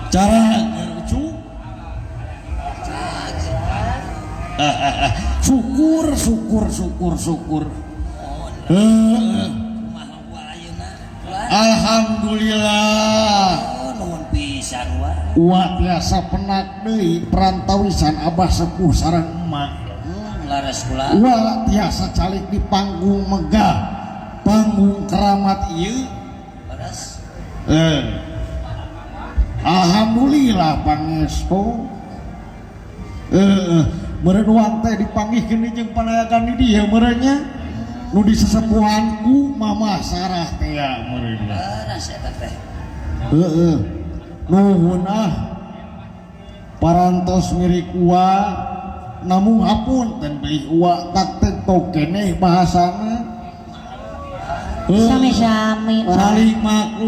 cara syukur alhamdulillah nuhun pisan wa biasa penak deui perantawisan abah sepuh sareng emak laras kula wa tiasa calik di panggung megah panggung keramat ieu laras alhamdulillah pangestu meureun uang teh dipanggihkeun jeung panayakan di dieu meureunnya nu disesepuhanku Mama Sarah teh ya meureun laras eta teh nuhun parantos mirik uwa namun hapunten deui uwa tak teu keneh bahasana sami-sami saling maklum